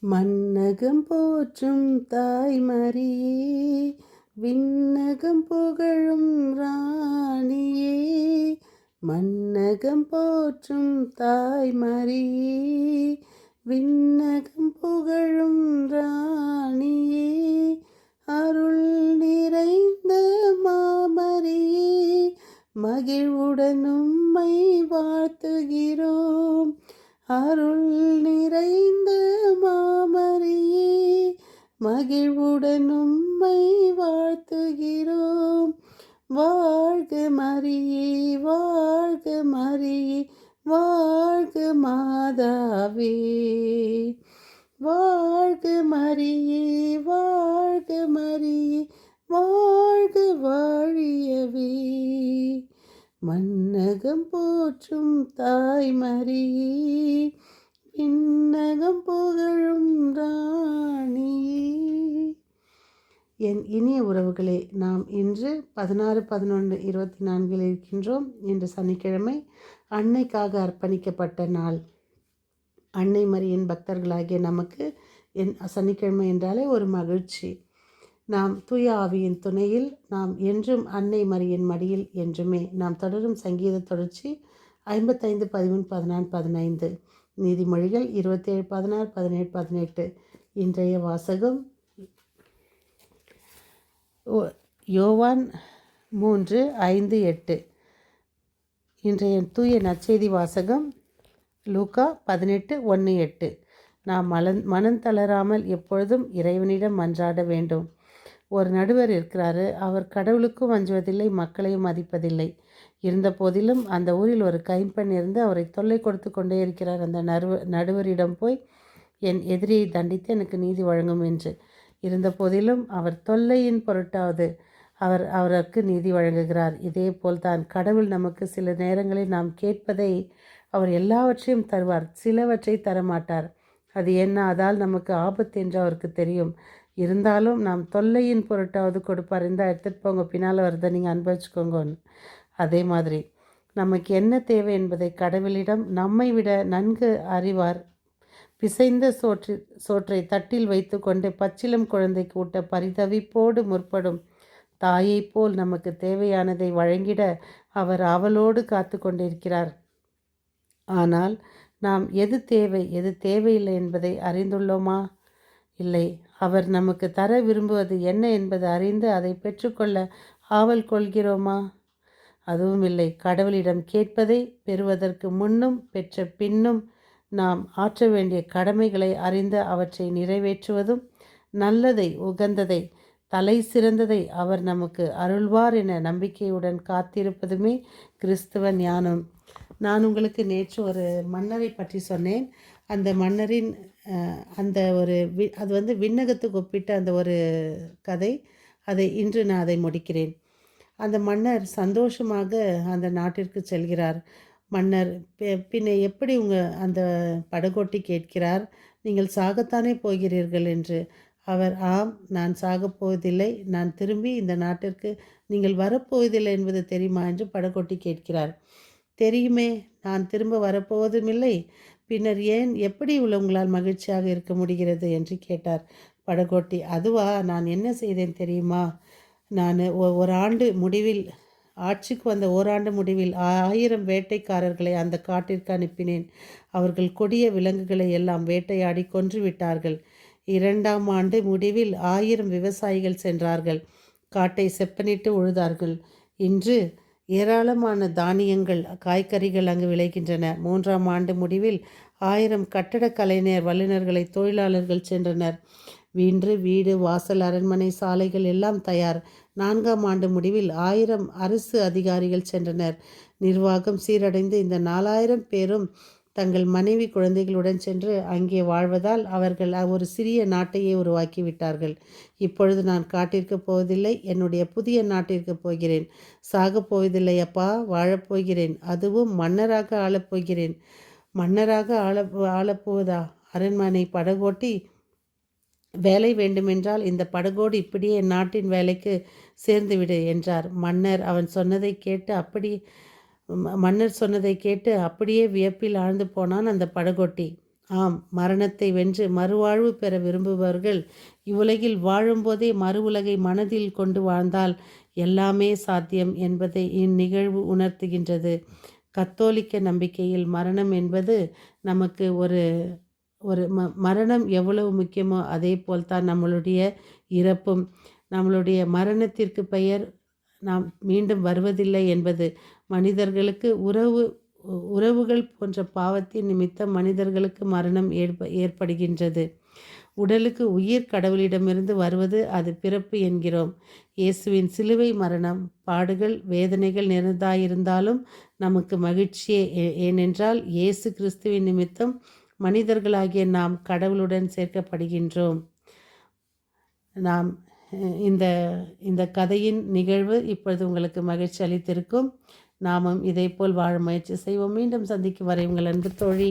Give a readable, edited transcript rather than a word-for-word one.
மன்னகம் போற்றும் தாய்மரியே, விண்ணகம் புகழும் ராணியே. மன்னகம் போற்றும் தாய்மரியே, விண்ணகம் புகழும் ராணியே. அருள் நிறைந்த மாமரியே, மகிழ்வுடன் உம்மை வாழ்த்துகிறோம். அருள் நிறைந்த மாமரியே, மகிழ்வுடன் உம்மை வாழ்த்துகிறோம். வாழ்க மரியே, வாழ்க மரியே, வாழ்க மாதாவே. வாழ்க மரியே, வாழ்க மரியே, வாழ்க வாழியவே. மன்னகம் போற்றும் தாய்மரியே, விண்ணகம் புகழும் ராணியே. என் இனிய உறவுகளே, நாம் இன்று 16-11-24 இருக்கின்றோம். இன்று சனிக்கிழமை, அன்னைக்காக அர்ப்பணிக்கப்பட்ட நாள். அன்னை மரியின் பக்தர்களாகிய நமக்கு சனிக்கிழமை என்றாலே ஒரு மகிழ்ச்சி. நாம் தூய ஆவியின் துணையில் நாம் என்றும் அன்னை மரியின் மடியில் என்றுமே. நாம் தொடரும் சங்கீத தொடர்ச்சி 55, 13, 14, 15, நீதிமொழிகள் 27, 16, 17, 18. இன்றைய வாசகம் யோவான் 3, 5, 8. இன்றைய தூய நற்செய்தி வாசகம் லூக்கா 18, 1, 8. நாம் மனம் தளராமல் எப்பொழுதும் இறைவனிடம் மன்றாட வேண்டும். ஒரு நடுவர் இருக்கிறாரு. அவர் கடவுளுக்கும் அஞ்சுவதில்லை, மக்களையும் மதிப்பதில்லை. இருந்த போதிலும் அந்த ஊரில் ஒரு கைம்பெண் இருந்து அவரை தொல்லை கொடுத்து கொண்டே இருக்கிறார். அந்த நடுவரிடம் போய் என் எதிரியை தண்டித்து எனக்கு நீதி வழங்கும் என்று. இருந்த போதிலும் அவர் தொல்லையின் பொருட்டாவது அவருக்கு நீதி வழங்குகிறார். இதே போல்தான் கடவுள் நமக்கு சில நேரங்களில் நாம் கேட்பதை அவர் எல்லாவற்றையும் தருவார், சிலவற்றை தரமாட்டார். அது என்ன, அதால் நமக்கு ஆபத்து என்று அவருக்கு தெரியும். இருந்தாலும் நாம் தொல்லையின் பொருட்டாவது கொடுப்பார். இருந்தால் எடுத்துகிட்டு போங்க, பின்னால் வருதை நீங்கள் அனுபவிச்சுக்கோங்கன்னு. அதே மாதிரி நமக்கு என்ன தேவை என்பதை கடவுளிடம் நம்மை விட நன்கு அறிவார். பிசைந்த சோற்றை தட்டில் வைத்து கொண்டு பச்சிலம் குழந்தைக்கு ஊட்ட பரிதவிப்போடு முற்படும் தாயை போல் நமக்கு தேவையானதை வழங்கிட அவர் அவளோடு காத்து கொண்டிருக்கிறார். ஆனால் நாம் எது தேவை, எது தேவையில்லை என்பதை அறிந்துள்ளோமா? இல்லை. அவர் நமக்கு தர விரும்புவது என்ன என்பது அறிந்து அதை பெற்றுக்கொள்ள ஆவல் கொள்கிறோமா? அதுவும் இல்லை. கடவுளிடம் கேட்பதை பெறுவதற்கு முன்னும் பெற்ற பின்னும் நாம் ஆற்ற வேண்டிய கடமைகளை அறிந்து அவற்றை நிறைவேற்றுவதும், நல்லதை, உகந்ததை, தலை சிறந்ததை அவர் நமக்கு அருள்வார் என நம்பிக்கையுடன் காத்திருப்பதுமே கிறிஸ்துவ ஞானம். நான் உங்களுக்கு நேற்று ஒரு மன்னரை பற்றி சொன்னேன். அந்த மன்னரின் அந்த ஒரு அது விண்ணகத்துக்கு ஒப்பிட்ட அந்த ஒரு கதை. இன்று நான் அதை முடிக்கிறேன். அந்த மன்னர் சந்தோஷமாக அந்த நாட்டிற்கு செல்கிறார். மன்னர் பின்ன எப்படி அந்த படகோட்டி கேட்கிறார், நீங்கள் சாகத்தானே போகிறீர்கள் என்று. அவர், ஆம், நான் சாகப்போவதில்லை, நான் திரும்பி இந்த நாட்டிற்கு நீங்கள் வரப்போவதில்லை என்பது தெரியுமா என்று படகோட்டி கேட்கிறார். தெரியுமே, நான் திரும்ப வரப்போவதும் இல்லை, பின்னர் ஏன், எப்படி உங்களால் மகிழ்ச்சியாக இருக்க முடிகிறது என்று கேட்டார். படகோட்டி, அதுவா, நான் என்ன செய்தேன் தெரியுமா? நான் ஓராண்டு முடிவில், ஆட்சிக்கு வந்த ஓராண்டு முடிவில் 1000 வேட்டைக்காரர்களை அந்த காட்டிற்கு அனுப்பினேன். அவர்கள் கொடிய விலங்குகளை எல்லாம் வேட்டையாடி கொன்று விட்டார்கள். 2ஆம் ஆண்டு முடிவில் 1000 விவசாயிகள் சென்றார்கள், காட்டை செப்பனிட்டு உழுதார்கள். இன்று ஏராளமான தானியங்கள், காய்கறிகள் அங்கு விளைகின்றன. 3ஆம் ஆண்டு முடிவில் 1000 கட்டடக் கலைஞர் வல்லுநர்களை தொழிலாளர்கள் சென்றனர். வீன்று, வீடு, வாசல், அரண்மனை, சாலைகள் எல்லாம் தயார். 4ஆம் ஆண்டு முடிவில் 1000 அரசு அதிகாரிகள் சென்றனர். நிர்வாகம் சீரடைந்து இந்த 4000 பேரும் தங்கள் மனைவி குழந்தைகளுடன் சென்று அங்கே வாழ்வதால் அவர்கள் ஒரு சிறிய நாட்டையே உருவாக்கிவிட்டார்கள். இப்பொழுது நான் காட்டிற்கு போவதில்லை, என்னுடைய புதிய நாட்டிற்கு போகிறேன். சாகப் போவதில்லை அப்பா, வாழப்போகிறேன். அதுவும் மன்னராக ஆளப்போகிறேன். மன்னராக ஆளப்போவதா? அரண்மனை படகோட்டி, வேலை வேண்டுமென்றால் இந்த படகோடு இப்படியே என் நாட்டின் வேலைக்கு சேர்ந்துவிடு என்றார். மன்னர் சொன்னதை கேட்டு அப்படியே வியப்பில் ஆழ்ந்து போனான் அந்த படகோட்டி. ஆம், மரணத்தை வென்று மறுவாழ்வு பெற விரும்புபவர்கள் இவ்வுலகில் வாழும்போதே மறு உலகை மனதில் கொண்டு வாழ்ந்தால் எல்லாமே சாத்தியம் என்பதை இந்நிகழ்வு உணர்த்துகின்றது. கத்தோலிக்க நம்பிக்கையில் மரணம் என்பது நமக்கு ஒரு ஒரு மரணம் எவ்வளவு முக்கியமோ அதே போல்தான் நம்மளுடைய இறப்பும். நம்மளுடைய மரணத்திற்கு பெயர் நாம் மீண்டும் வருவதில்லை என்பது. மனிதர்களுக்கு உறவுகள் போன்ற பாவத்தின் நிமித்தம் மனிதர்களுக்கு மரணம் ஏற்படுகின்றது. உடலுக்கு உயிர் கடவுளிடமிருந்து வருவது அது பிறப்பு என்கிறோம். இயேசுவின் சிலுவை மரணம் பாடுகள் வேதனைகள் நிறைந்ததாயிருந்தாலும் நமக்கு மகிழ்ச்சியே. ஏனென்றால் இயேசு கிறிஸ்துவின் நிமித்தம் மனிதர்களாகிய நாம் கடவுளுடன் சேர்க்கப்படுகின்றோம். நாம் இந்த இந்த கதையின் நிகழ்வு இப்பொழுது உங்களுக்கு மகிழ்ச்சி அளித்திருக்கும். நாமும் இதைப்போல் வாழ முயற்சி செய்வோம். மீண்டும் சந்திக்கும் வரை உங்கள் அன்பு தோழி.